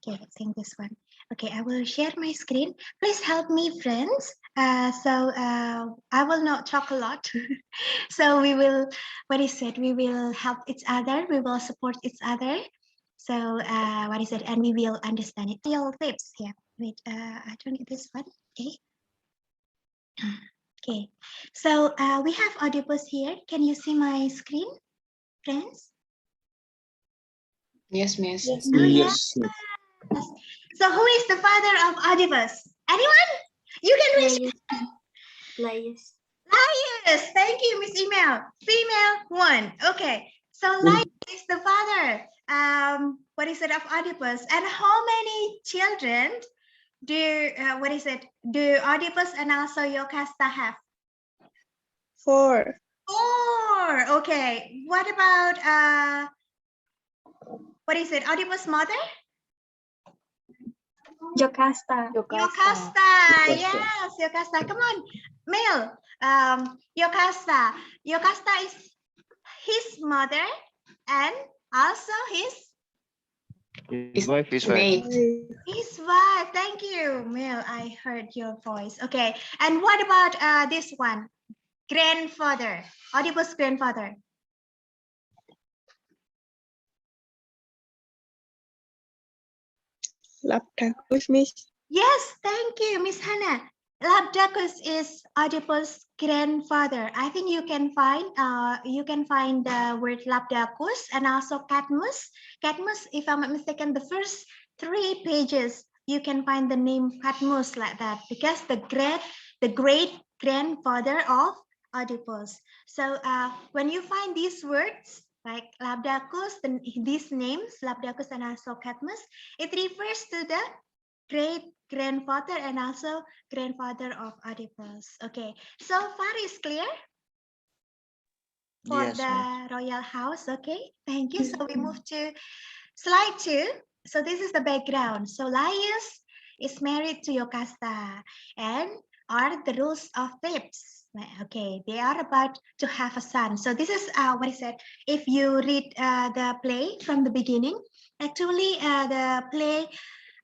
Okay, I think this one. Okay, I will share my screen. Please help me, friends. I will not talk a lot. So we will, what is it? We will help each other. We will support each other. So what is it? And we will understand it. Real tips here. Wait, I don't need this one. Okay. Okay. So we have Oedipus here. Can you see my screen, friends? Yes, miss. Yes. Oh, yeah. Yes. So who is the father of Oedipus? Anyone? You can raise your hand. Laius. Laius. Thank you, Miss Email. Female 1. Okay. So Laius is the father. What is it of Oedipus? And how many children do what is it? Do Oedipus and also Jocasta have? 4. 4. Okay. What about what is it? Oedipus' mother? Jocasta. Jocasta. Yes, Jocasta. Come on, Mel. Jocasta. Jocasta is his mother and also His wife. Mate. his wife. Thank you, Mel. I heard your voice. Okay. And what about this one? Grandfather. Oedipus' grandfather. Labdacus, Miss. Yes, thank you, Miss Hannah. Labdacus is Oedipus' grandfather. I think you can find the word Labdacus and also Cadmus. Cadmus, if I'm not mistaken, the first 3 pages you can find the name Cadmus like that because the great grandfather of Oedipus. So when you find these words like Labdacus, these names Labdacus and also Cadmus, it refers to the great grandfather and also grandfather of Oedipus. Okay, so far is clear for Yes, the royal house. Okay, thank you. So we move to slide 2. So this is the background. So Laius is married to Jocasta and are the rules of Thebes. Okay, they are about to have a son. So this is what is it? If you read the play from the beginning, actually the play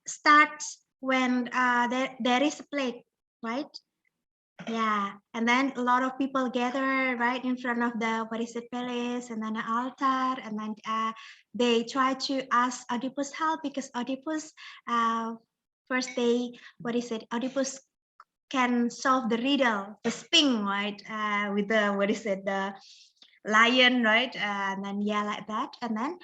starts when there is a plague, right? Yeah, and then a lot of people gather right in front of the what is it, palace, and then the altar, and then they try to ask Oedipus help because Oedipus first they what is it? Oedipus can solve the riddle, the sphinx, right? With the what is it, the lion, right? And then yeah, like that, and then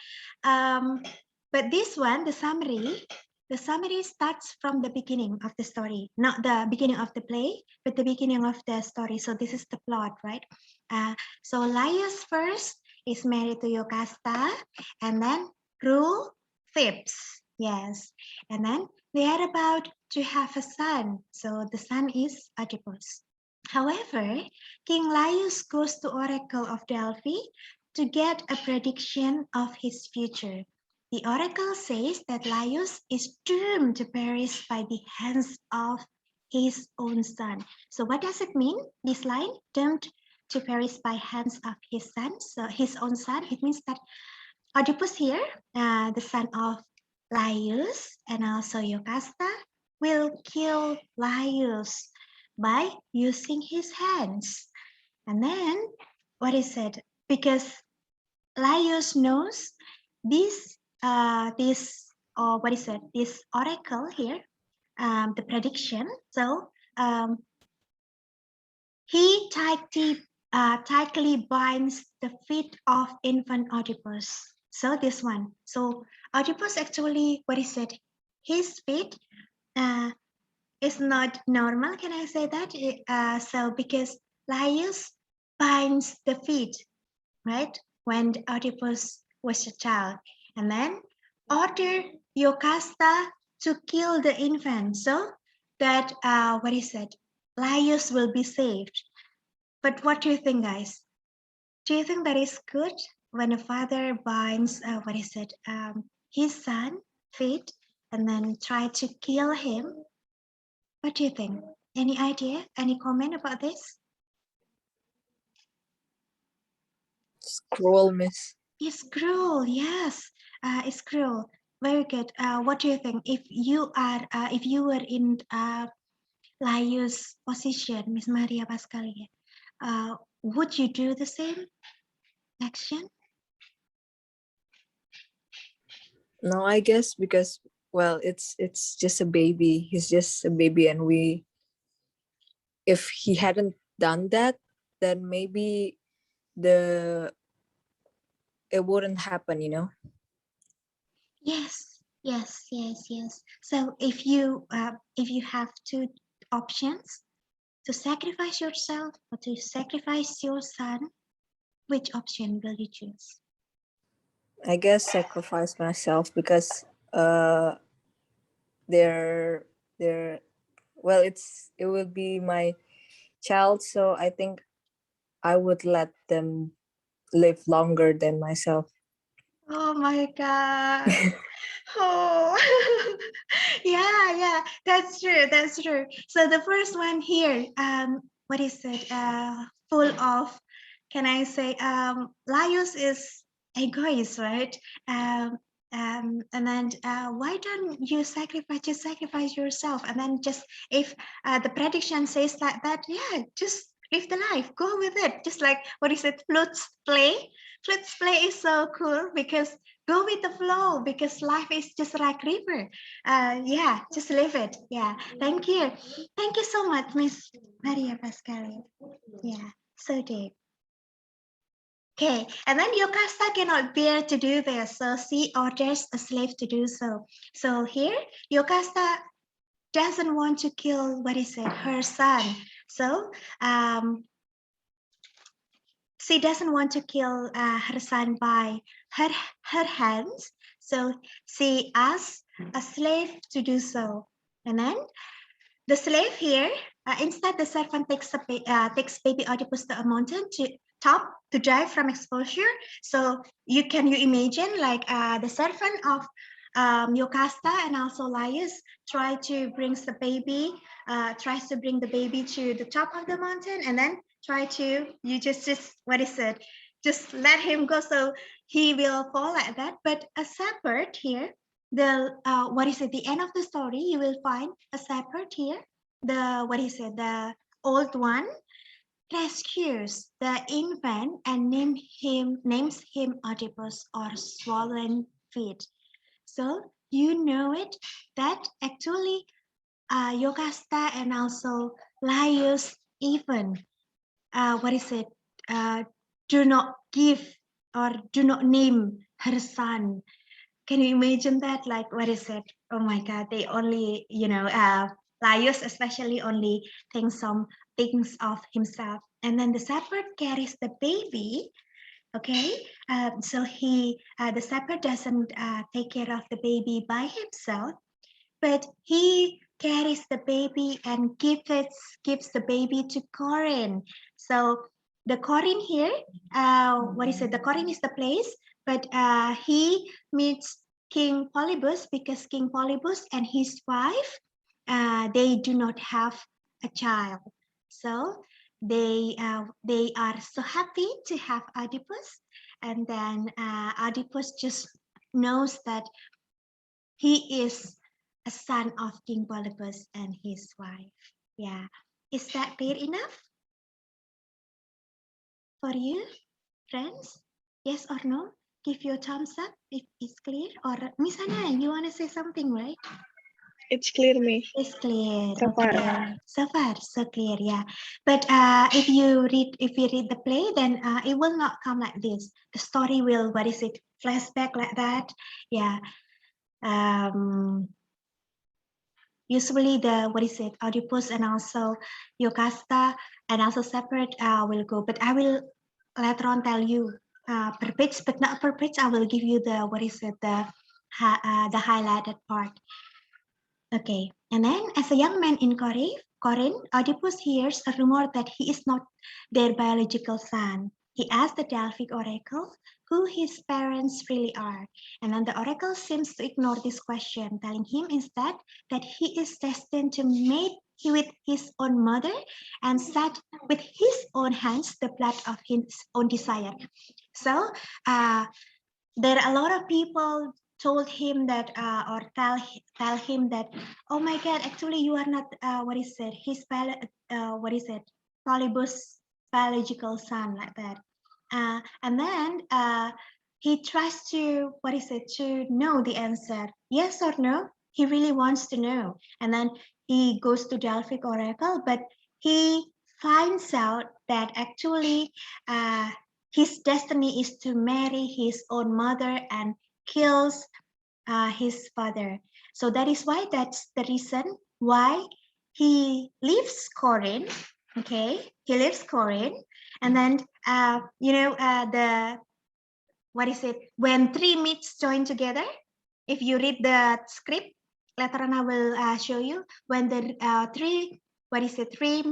but this one, the summary starts from the beginning of the story, not the beginning of the play, but the beginning of the story. So this is the plot, right? So Laius first is married to Jocasta and then rule Thebes. Yes. And then they are about to have a son. So the son is Oedipus. However, King Laius goes to Oracle of Delphi to get a prediction of his future. The oracle says that Laius is doomed to perish by the hands of his own son. So what does it mean, this line? Doomed to perish by hands of his son, so his own son. It means that Oedipus here, the son of Laius and also Jocasta, will kill Laius by using his hands. And then, what is it? Because Laius knows this this oracle here, the prediction. So he tightly binds the feet of infant Oedipus. So this one. So Oedipus actually, what is it? His feet is not normal. Can I say that? So because Laius binds the feet, right? When Oedipus was a child, and then order Jocasta to kill the infant so that what is it? Laius will be saved. But what do you think, guys? Do you think that is good when a father binds what is it? His son feet and then try to kill him? What do you think? Any idea? Any comment about this? It's cruel, Miss. It's cruel, yes. It's cruel. Very good. What do you think? If you were in Laius' position, Miss Maria Pascalia, would you do the same action? No, I guess because, well, it's just a baby. He's just a baby, and if he hadn't done that, then maybe it wouldn't happen, you know. Yes, yes, yes, yes. So if you have two options, to sacrifice yourself or to sacrifice your son, which option will you choose? I guess sacrifice myself because they're well, it will be my child, so I think I would let them live longer than myself. Oh my God. Oh, yeah, that's true. That's true. So the first one here, what is it? Full of, can I say, Laius is egoist, right? And then why don't you sacrifice yourself? And then just if the prediction says like that, yeah, just live the life, go with it. Just like what is it? Flutes play is so cool because go with the flow because life is just like river. Yeah, just live it. Yeah, thank you so much, Miss Maria Pascalia. Yeah, so deep. Okay, and then Yocasta cannot bear to do this, so she orders a slave to do so. So here Yocasta doesn't want to kill, what is it, her son. So she doesn't want to kill her son by her hands, so she asks a slave to do so. And then the slave here, instead the servant takes baby Oedipus to a mountain to top to die from exposure. So you imagine like the servant of Yocasta and also Laius tries to bring the baby to the top of the mountain, and then you just what is it? Just let him go so he will fall like that. But a shepherd here, what is it? The end of the story, you will find a shepherd here. The old one rescues the infant and names him Oedipus, or swollen feet. So you know it that actually Yocasta and also Laius even what is it? Do not give or do not name her son. Can you imagine that? Like, what is it? Oh my God, they only, Laius especially only thinks of himself. And then the shepherd carries the baby. Okay, so the shepherd doesn't take care of the baby by himself, but he carries the baby and gives the baby to Corin. So the Corin here, what is it? The Corin is the place, but he meets King Polybus because King Polybus and his wife, they do not have a child. So they are so happy to have Oedipus, and then Oedipus just knows that he is a son of King Polybus and his wife. Yeah. Is that clear enough for you, friends? Yes or no? Give your thumbs up if it's clear. Or Miss Hannah, you want to say something, right? It's clear, Miss. It's clear. So far. Okay. So far, so clear. Yeah. But if you read the play, then it will not come like this. The story will, what is it? Flashback like that. Yeah. Usually the what is it, Oedipus and also Yocasta and also separate will go, but I will later on tell you per page, but not per page. I will give you the what is it, the highlighted part. Okay, and then as a young man in Corinth, Oedipus hears a rumor that he is not their biological son. He asks the Delphic oracle who his parents really are. And then the oracle seems to ignore this question, telling him instead that he is destined to mate with his own mother and set with his own hands the blood of his own desire. So there are a lot of people told him that or tell him that, oh my God, actually you are not what is it? His what is it? Polybus biological son, like that. And then he tries to what is it, to know the answer, yes or no. He really wants to know, and then he goes to Delphic oracle, but he finds out that actually his destiny is to marry his own mother and kills his father. So that is why, that's the reason why he leaves Corinth. Okay, he leaves Corinth, and then the what is it, when three meats join together. If you read the script later on, I will show you when the three what is it three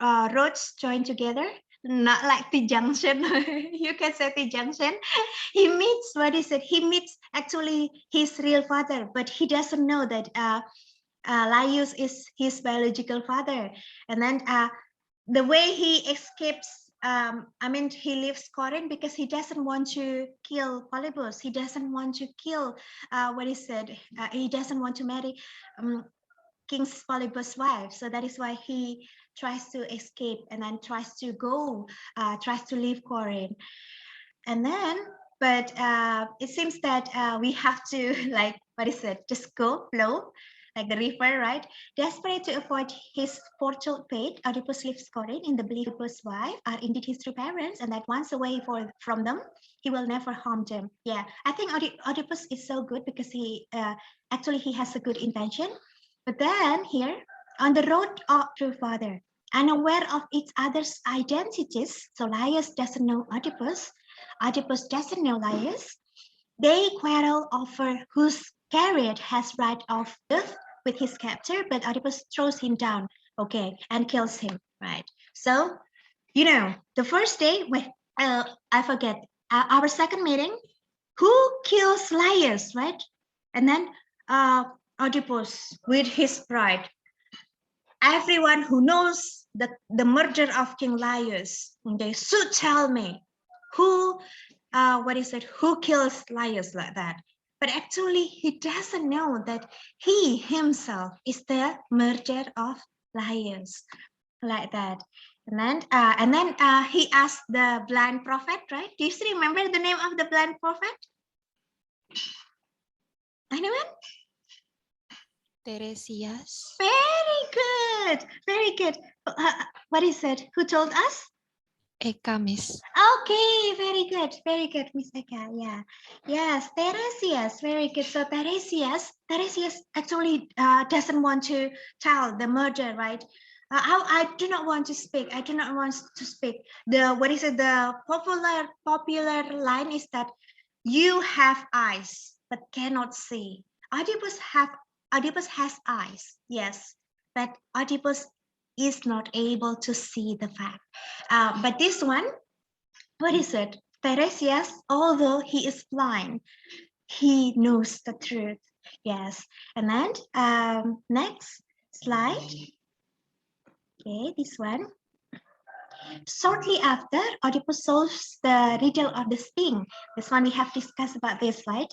roads join together, not like the junction. You can say the junction. He meets what is it? He meets actually his real father, but he doesn't know that Laius is his biological father. And then the way he escapes, he leaves Corinth because he doesn't want to kill Polybus. He doesn't want to kill what is it? He doesn't want to marry King Polybus' wife. So that is why he tries to escape and then tries to leave Corinth. And then, but it seems that we have to like, what is it? Just go flow like the river, right? Desperate to avoid his foretold fate, Oedipus leaves Corinth in the belief Oedipus' wife are indeed his true parents, and that once away from them, he will never harm them. Yeah, I think Oedipus is so good because he actually he has a good intention. But then here, on the road to father, unaware of each other's identities, so Laius doesn't know Oedipus, Oedipus doesn't know Laius. They quarrel over whose chariot has right of birth with his captor, but Oedipus throws him down, okay, and kills him, right? So, the first day, I forget, our second meeting, who kills Laius, right? And then Oedipus with his pride. Everyone who knows the murder of King Laius, okay, should tell me who who kills Laius, like that. But actually he doesn't know that he himself is the murderer of Laius, like that. And then he asked the blind prophet, right? Do you still remember the name of the blind prophet? Anyone? Teresias. Very good, very good. What is it? Who told us? Ekamis. Okay, very good, Miss Eka. Yeah, yes, Teresias, very good. So Teresias actually doesn't want to tell the murder, right? I do not want to speak. I do not want to speak. The what is it? The popular line is that you have eyes but cannot see. Oedipus has eyes, yes, but Oedipus is not able to see the fact. But this one, what is it? Teresias, although he is blind, he knows the truth. Yes. And then next slide. Okay, this one. Shortly after, Oedipus solves the riddle of the sting. This one we have discussed about this, right?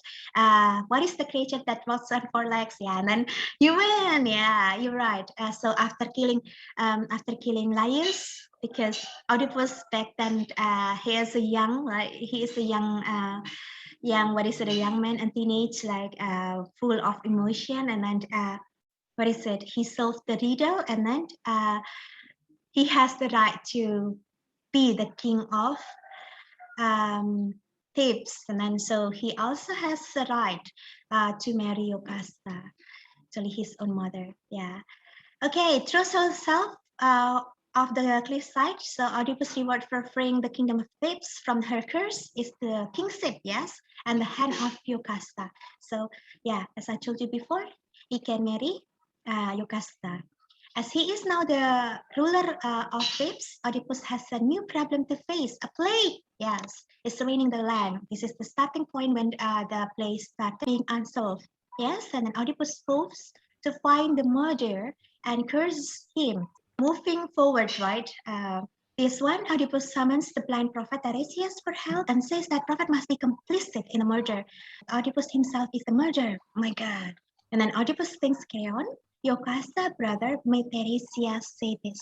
What is the creature that walks on four legs? Yeah, and then human. Yeah, you're right. So after killing Laius, because Oedipus back then he is a young, like he is a young what is it? A young man and teenage, like full of emotion, and then what is it? He solved the riddle, and then he has the right to be the king of Thebes, and then so he also has the right to marry Yocasta, actually his own mother. Yeah. Okay, throws herself of the cliffside. So Oedipus' reward for freeing the kingdom of Thebes from her curse is the kingship, yes, and the hand of Yocasta. So yeah, as I told you before, he can marry Yocasta. As he is now the ruler of Thebes, Oedipus has a new problem to face, a plague. Yes, it's raining the land. This is the starting point when the plague started being unsolved. Yes, and then Oedipus hopes to find the murderer and curses him. Moving forward, right? this one, Oedipus summons the blind prophet Tiresias for help and says that prophet must be complicit in the murder. Oedipus himself is the murderer. Oh my God. And then Oedipus thinks Creon, Jocasta, brother, made Tiresias say this.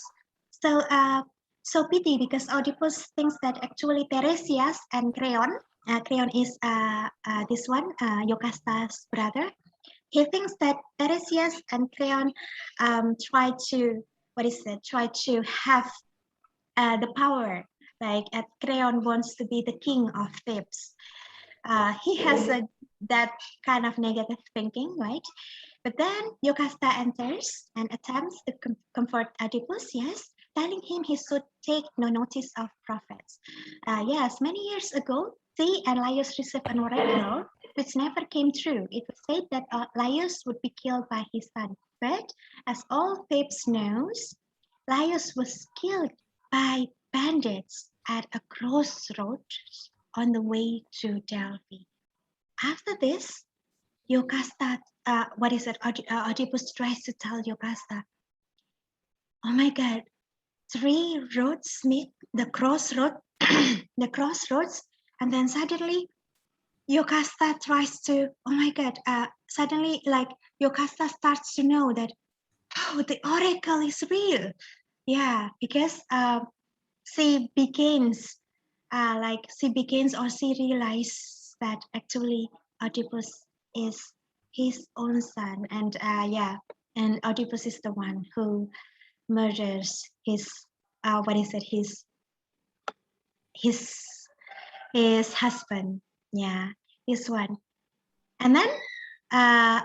So pity because Oedipus thinks that actually Tiresias and Creon, Creon is this one, Jocasta's brother. He thinks that Tiresias and Creon try to have the power. Like Creon wants to be the king of Thebes. He has that kind of negative thinking, right? But then Jocasta enters and attempts to comfort Oedipus, yes, telling him he should take no notice of prophets. Yes, many years ago, she and Laius received an oracle which never came true. It was said that Laius would be killed by his son. But as all Thebes knows, Laius was killed by bandits at a crossroads on the way to Delphi. After this, Jocasta, Oedipus tries to tell Jocasta, oh my God, three roads meet the crossroad, the crossroads, and then suddenly Jocasta tries to, oh my God, suddenly like Jocasta starts to know that, oh, the oracle is real. Yeah, because she begins or she realizes that actually Oedipus is his own son, and and Oedipus is the one who murders his his his husband. Yeah, this one. And then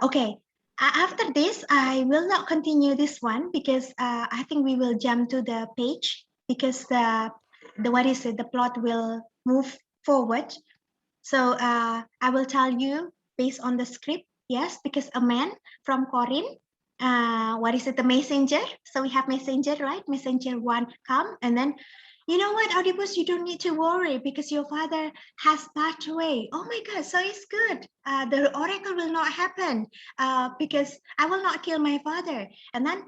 okay, after this I will not continue this one because I think we will jump to the page because the the plot will move forward. So I will tell you based on the script. Yes, because a man from Corinth, the messenger. So we have messenger, right? Messenger one come, and then you know what, Oedipus, you don't need to worry because your father has passed away. Oh my God, so it's good. The oracle will not happen because I will not kill my father. And then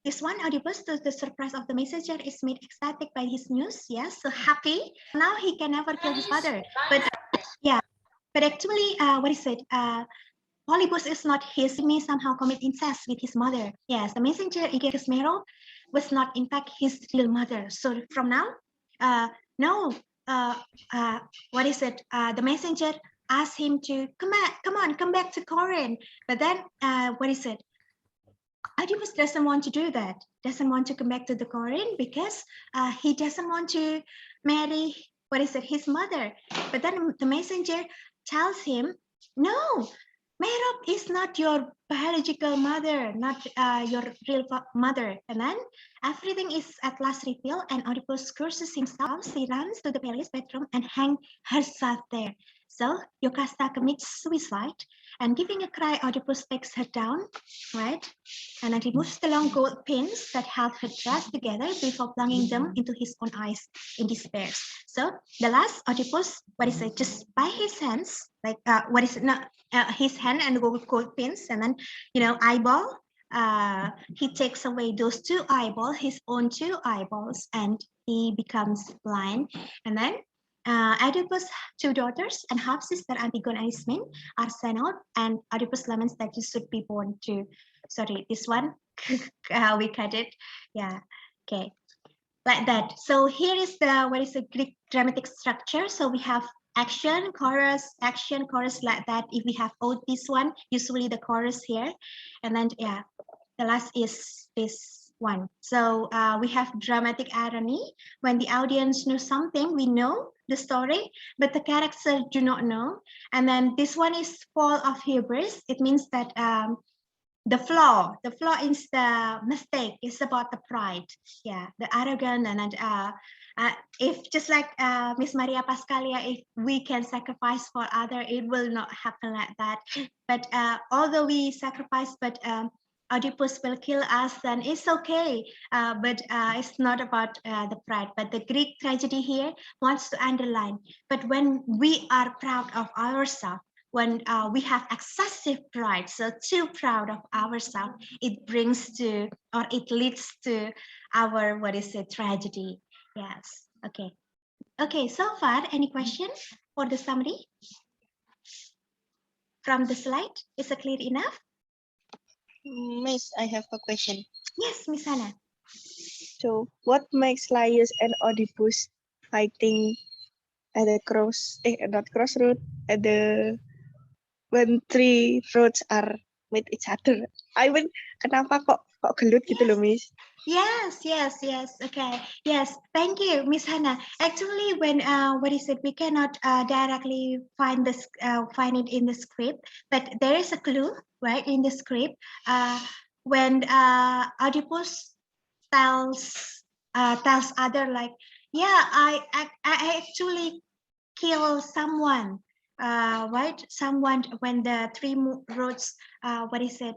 this one, Oedipus, to the surprise of the messenger, is made ecstatic by his news. Yes, so happy. Now he can never kill his father. But but actually, Oedipus is not his. He may somehow commit incest with his mother. Yes, the messenger Igesmero was not in fact his real mother. So from now, no, the messenger asked him to come back to Corinth. But then, Oedipus doesn't want to do that. Doesn't want to come back to the Corinth because he doesn't want to marry his mother. But then the messenger tells him, no, Merope is not your biological mother, not your real mother. And then everything is at last revealed, and Oedipus curses himself. She runs to the palace bedroom and hangs herself there. So Jocasta commits suicide, and giving a cry, Oedipus takes her down, right? And then removes the long gold pins that held her dress together before plunging them into his own eyes in despair. So the last Oedipus, just by his hands, his hand and gold pins, and then eyeball. He takes away those two eyeballs, his own two eyeballs, and he becomes blind. And then Oedipus' two daughters and half sister Antigone and Ismene are sent out, and Oedipus laments that he should be born to. Sorry, this one we cut it. Yeah, okay, like that. So here is the Greek dramatic structure. So we have action, chorus, like that. If we have all this one, usually the chorus here, and then the last is this one. So we have dramatic irony. When the audience knows something, we know the story, but the characters do not know. And then this one is fall of hubris. It means that the flaw is the mistake. It's about the pride, the arrogant, and if just like Miss Maria Pascalia, if we can sacrifice for other, it will not happen like that. But although we sacrifice, but Oedipus will kill us, then it's okay. But it's not about the pride. But the Greek tragedy here wants to underline. But when we are proud of ourselves, when we have excessive pride, so too proud of ourselves, it brings to, or it leads to our tragedy. Yes. Okay. Okay. So far, any question for the summary from the slide? Is it clear enough? Miss, I have a question. Yes, Miss Hannah. So, what makes Laius and Oedipus fighting at the not crossroad, at the when three roads are with each other? I mean, kenapa kok gelut gitu loh, Miss? Yes, yes, yes. Okay. Yes. Thank you, Miss Hannah. Actually, when what is it? We cannot directly find this find it in the script, but there is a clue, right, in the script. When Oedipus tells other like, yeah, I actually kill someone, right? Someone when the three roads, what is it?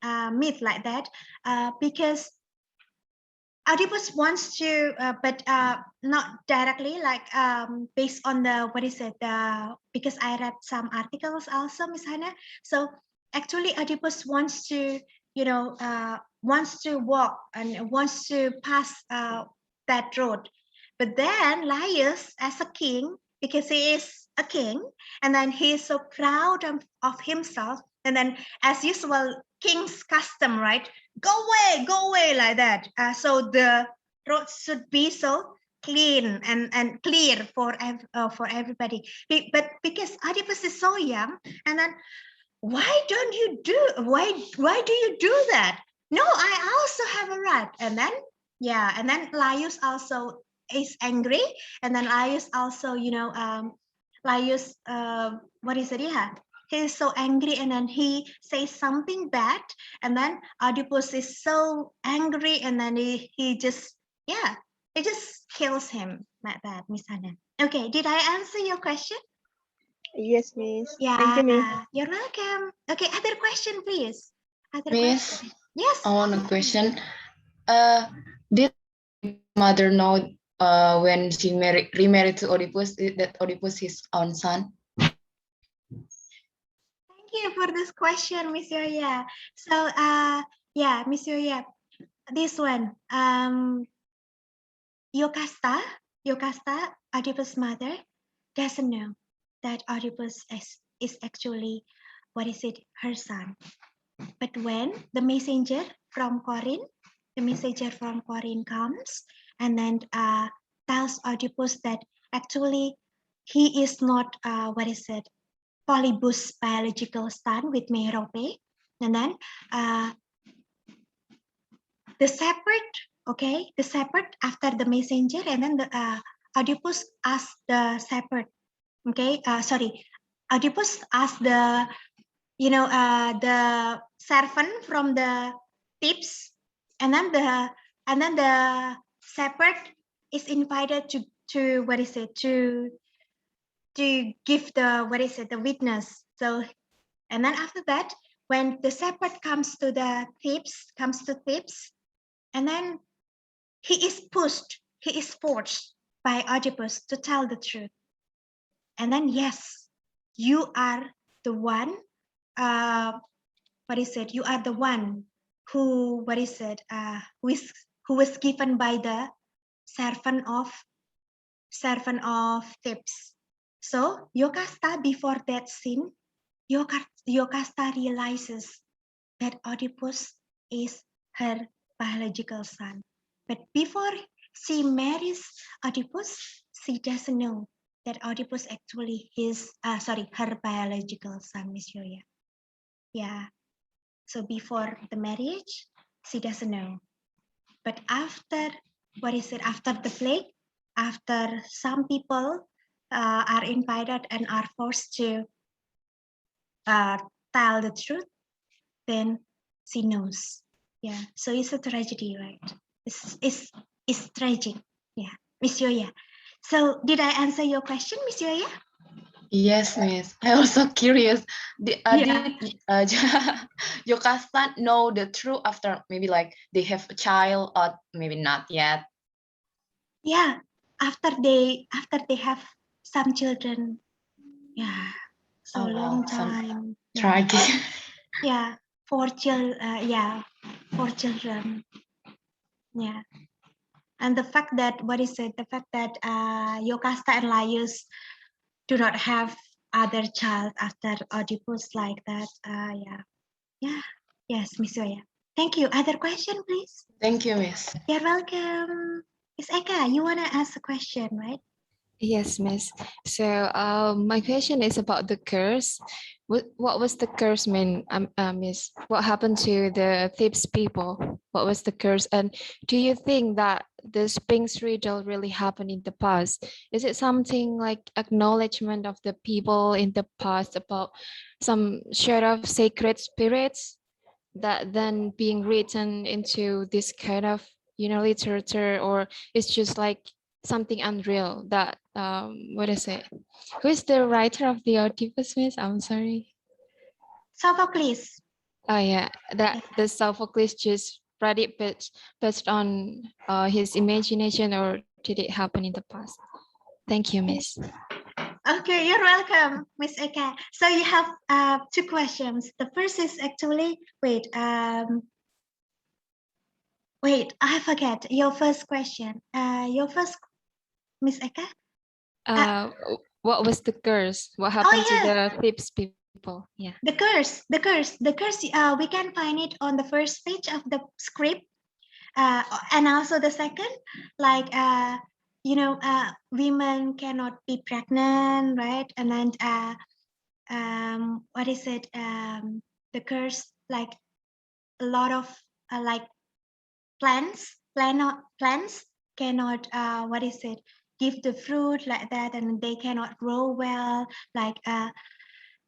Meet like that, because Oedipus wants to, but not directly, like based on the what is it? Because I read some articles also, Miss Hannah. So actually, Oedipus wants to, wants to walk and wants to pass that road, but then Laius, as a king, because he is a king, and then he is so proud of himself, and then as usual, king's custom, right? Go away like that. So the roads should be so clean and clear for everybody. But because Oedipus is so young, and then why do you do that? No, I also have a right. And then and then Laius also is angry, and then Laius also Laius what is it? Yeah, he is so angry, and then he says something bad, and then Oedipus is so angry, and then he just he just kills him like that, Miss Hannah. Okay, did I answer your question? Yes, Miss. Yeah, Thank you, Miss. you're welcome. Okay, other question, please. Other Miss, question. Yes. I want a question. Did mother know when she remarried to Oedipus that Oedipus his own son? Thank you for this question, Miss Yoya. So, yeah, Miss Yoya, this one, Yocasta, Oedipus' mother, doesn't know that Oedipus is actually, what is it, her son. But when the messenger from Corinth comes and then tells Oedipus that actually he is not, what is it, Polybus biological son with Merope, and then the shepherd after the messenger, and then the Oedipus asked the shepherd, Oedipus asked the the servant from the tips, and then the shepherd is invited to what is it to give the what is it the witness. So and then after that, when the shepherd comes to tips, and then he is forced by Oedipus to tell the truth. And then yes, you are the one. What is it? You are the one who what is it? Who was given by the servant of Thebes. So Yocasta, before that scene, Yocasta realizes that Oedipus is her biological son. But before she marries Oedipus, she doesn't know that Oedipus actually her biological son, Miss Yoya. Yeah. So before the marriage, she doesn't know. But after, after the plague, after some people are invited and are forced to tell the truth, then she knows. Yeah, so it's a tragedy, right? It's tragic. Yeah, Miss Yoya. So did I answer your question, Miss Yoya? Yes, Miss. I also curious. Did Yocasta know the truth after maybe like they have a child or maybe not yet? Yeah, after they have some children. Yeah, so Oh long wow, some time. Yeah, tragic. yeah, 4 children. Yeah. And the fact that, what is it? The fact that Yocasta and Laius do not have other child after Oedipus like that. Yeah. Yes, Miss Yoya. Thank you. Other question, please? Thank you, Miss. You're welcome. Miss Eka, you want to ask a question, right? Yes, Miss. So my question is about the curse. What was the curse mean, Miss? What happened to the Thebes people? What was the curse? And do you think that the Sphinx riddle really happened in the past? Is it something like acknowledgement of the people in the past about some sort of sacred spirits that then being written into this kind of literature, or it's just like something unreal that what is it, who is the writer of the Oedipus, Miss? I'm sorry. Sophocles. Oh yeah, that Yeah. the Sophocles just read it based on his imagination, or did it happen in the past? Thank you, Miss. Okay, you're welcome, Miss Eka. So you have two questions. The first is actually, wait, I forget your first question. Your first, Miss Eka? uh what was the curse? What Oh happened to yeah, the Thebes people? Yeah. the curse. We can find it on the first page of the script, and also the second, like women cannot be pregnant, right? And then what is it? The curse, like a lot of like plants cannot what is it? Give the fruit like that, and they cannot grow well, like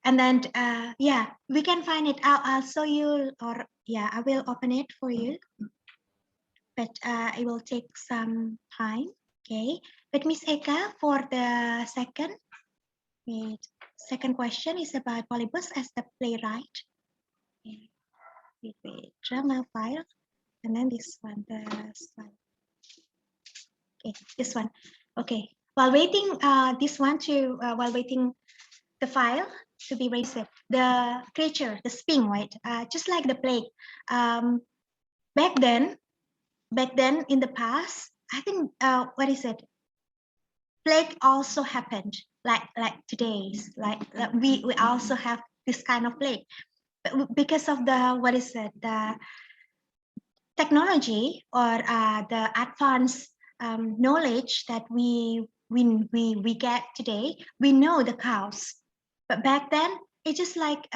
and then yeah, we can find it out. I'll show you, or yeah, I will open it for you, but it will take some time. Okay, but Miss Eka, for the second question is about Polybus as the playwright. Wait, drama file, and then this one, the slide. Okay, this one. Okay, while waiting while waiting the file to be raised, the creature, the sphinx, right? Just like the plague. Um, back then in the past, I think what is it? Plague also happened like today's, like we also have this kind of plague, but because of the, what is it, the technology, or the advanced knowledge that we get today. We know the cause, but back then it's just like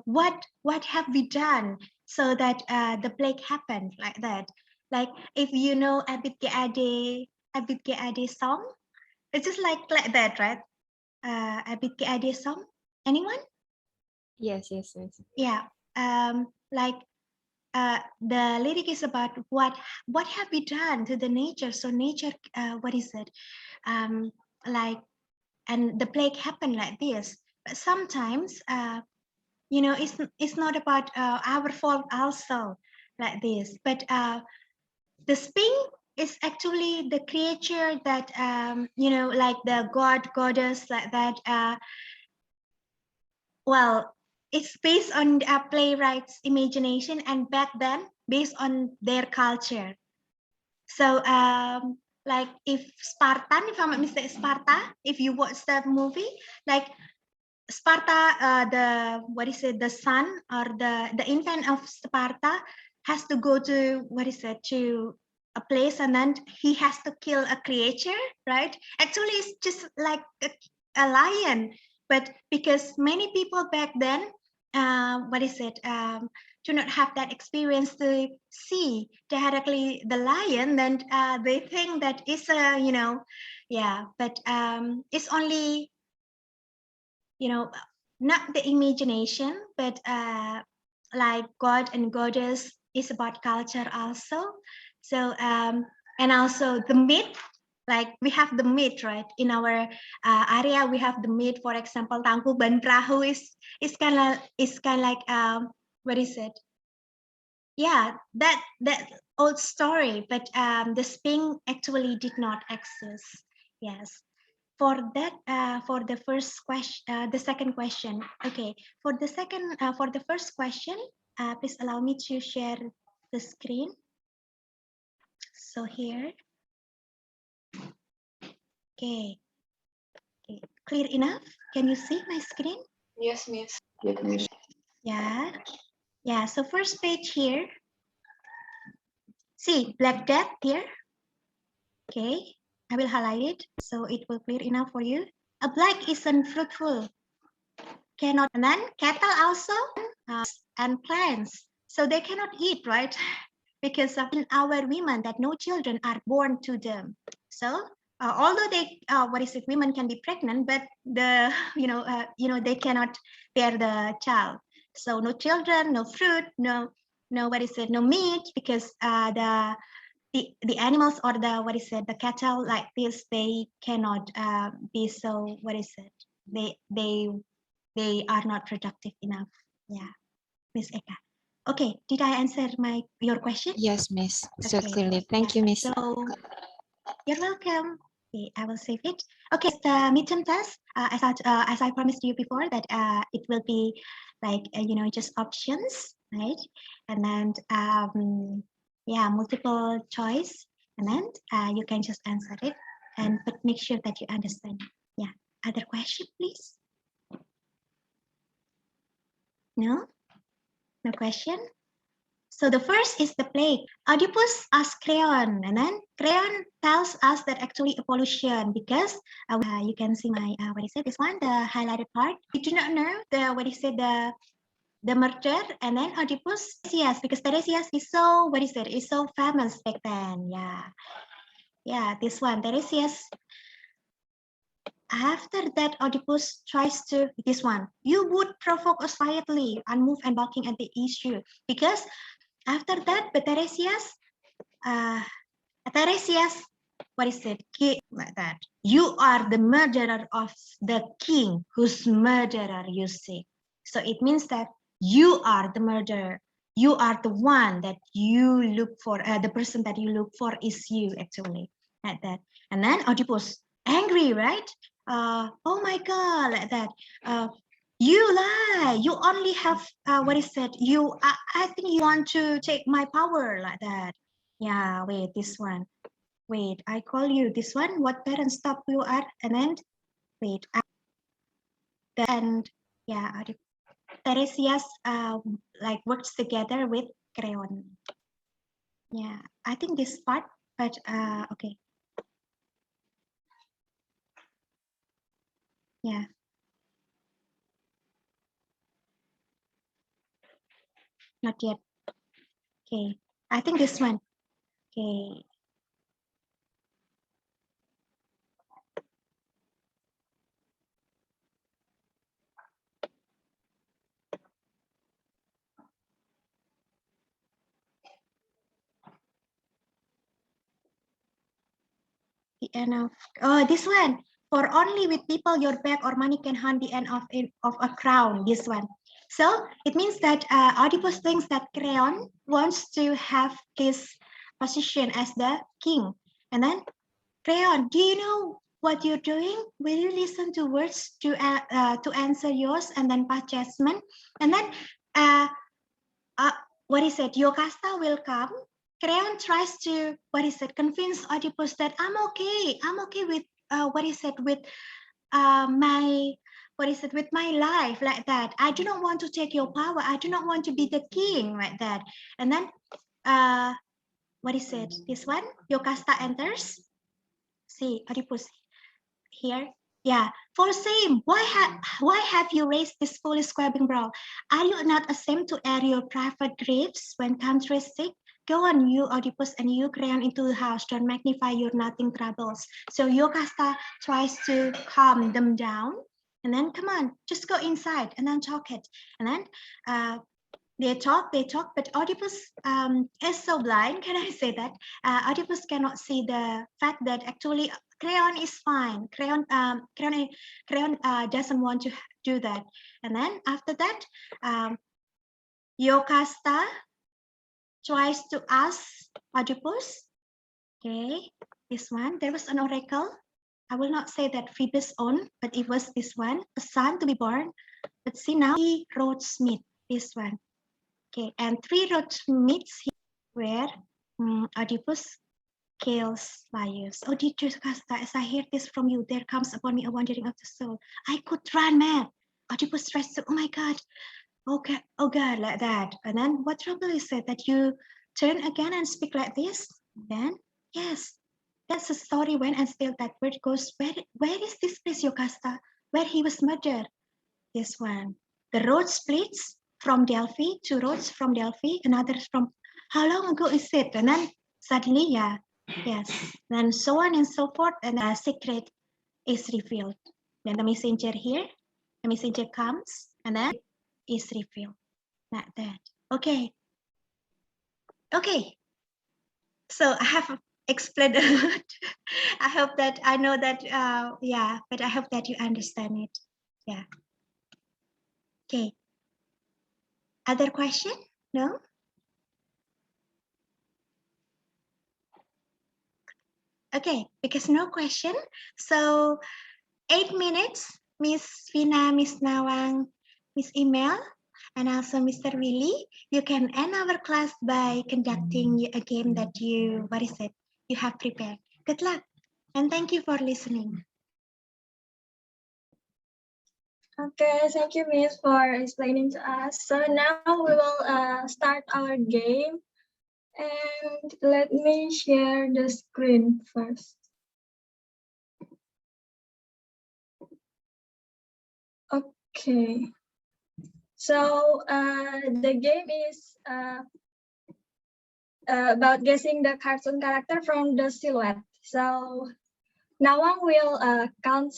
what have we done so that the plague happened like that. Like, if you know Abid Ade song, it's just like that, right? Abid Ade song, anyone? Yes, yes, yes. Yeah. Like the lyric is about what have we done to the nature, so nature, what is it, like, and the plague happened like this. But sometimes it's not about our fault also, like this, but the sphinx is actually the creature that like the goddess, like that. Well, it's based on a playwright's imagination, and back then based on their culture. So like, if Spartan, if I'm not mistaken, Sparta, if you watch that movie, like Sparta, the, what is it, the son, or the infant of Sparta has to go to, what is it, to a place, and then he has to kill a creature, right? Actually, it's just like a lion, but because many people back then, what is it, do not have that experience to see directly the lion, then they think that it's a, yeah, but it's only, not the imagination, but like God and Goddess is about culture also. So and also the myth, like we have the myth, right? In our area, we have the myth. For example, Tangkuban Perahu is kind of like what is it? Yeah, that old story, but the sphinx actually did not exist. Yes. For that, for the first question, the second question. Okay, for the first question, please allow me to share the screen. So here, Okay. Okay. Clear enough? Can you see my screen? Yes, Miss. Yes, Miss. Yeah. Yeah. So first page here. See, Black Death here. Okay. I will highlight it so it will clear enough for you. A black is unfruitful. Cannot. And then cattle also and plants. So they cannot eat, right? Because of our women that no children are born to them. So although they, women can be pregnant, but the, they cannot bear the child. So no children, no fruit, no, no meat, because the animals or the cattle like this, they cannot be so, they are not productive enough. Yeah, Miss Eka. Okay, did I answer your question? Yes, Miss. So Okay. clearly. Thank you, Miss. So you're welcome. Okay, I will save it. Okay, the midterm test, as I promised you before, that it will be like just options, right? And then multiple choice, and then you can just answer it, but make sure that you understand. Yeah. Other question, please. No. No question. So the first is the plague. Oedipus asked Creon, and then Creon tells us that actually evolution, because you can see my this one, the highlighted part. We do not know the murder, and then Oedipus, yes, because Tiresias is so is so famous back then. Yeah, this one Tiresias. After that, Oedipus tries to this one. You would provoke us quietly, unmoved and balking at the issue, because after that, but Tiresias, like that? You are the murderer of the king, whose murderer you seek. So it means that you are the murderer. You are the one that you look for. The person that you look for is you, actually, like that. And then Oedipus, angry, right? Oh my God, like that. You lie. You only have You, I think you want to take my power, like that. Yeah, wait, this one. Wait, I call you this one. What parent stop you at? And then wait, and yeah, Teresias like works together with Creon. Yeah, I think this part, but okay. Yeah. Not yet. Okay. I think this one. Okay. The end of this one. For only with people your bag or money can hunt the end of a crown. This one. So it means that Oedipus thinks that Creon wants to have his position as the king. And then Creon, do you know what you're doing? Will you listen to words to answer yours and then pass judgment? And then Yocasta will come. Creon tries to convince Oedipus that I'm okay with with my with my life, like that. I do not want to take your power. I do not want to be the king, like that. And then this one, Yocasta enters. See Oedipus here. Yeah, for shame. Why have you raised this foolish squabbling brawl? Are you not ashamed to air your private griefs when country is sick? Go on, you Oedipus, and you Creon into the house. Don't magnify your nothing troubles. So Yocasta tries to calm them down, and then come on, just go inside and then talk it. And then they talk, but Oedipus is so blind. Can I say that? Oedipus cannot see the fact that actually Creon is fine. Creon doesn't want to do that. And then after that, Yocasta tries to ask Oedipus. Okay, this one. There was an oracle. I will not say that Phoebus owned, but it was this one, a son to be born. But see now, he wrote Smith. This one. Okay, and 3 road meets where Oedipus kills Laius. Oh, dear Jocasta, as I hear this from you, there comes upon me a wandering of the soul. I could run mad. Oedipus stressed, oh my God, oh God, like that. And then what trouble is it that you turn again and speak like this? Then, yes, that's the story when and still that word goes, where is this place, Jocasta, where he was murdered? This one. The road splits from Delphi, two roads from Delphi, another from, how long ago is it? And then suddenly, yeah, yes. Then so on and so forth, and a secret is revealed. Then the messenger here, the messenger comes, and then is revealed. Like that. Okay. Okay. So I have explained a lot. I hope that I know that, yeah, but I hope that you understand it. Yeah. Okay. Other question? No? Okay, because no question. So 8 minutes, Miss Vina, Miss Nawang, Miss Email, and also Mr. Willie. You can end our class by conducting a game that you, what is it, you have prepared. Good luck, and thank you for listening. Okay, thank you, Miss, for explaining to us. So now we will start our game. And let me share the screen first. Okay. So the game is about guessing the cartoon character from the silhouette. So Nawang will count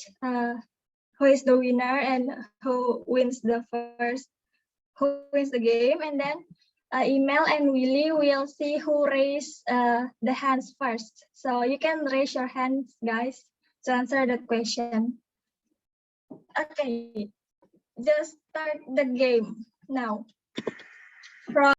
who is the winner and who wins the game, and then Email and Willie will see who raise the hands first. So you can raise your hands, guys, to answer that question. Okay, just start the game now.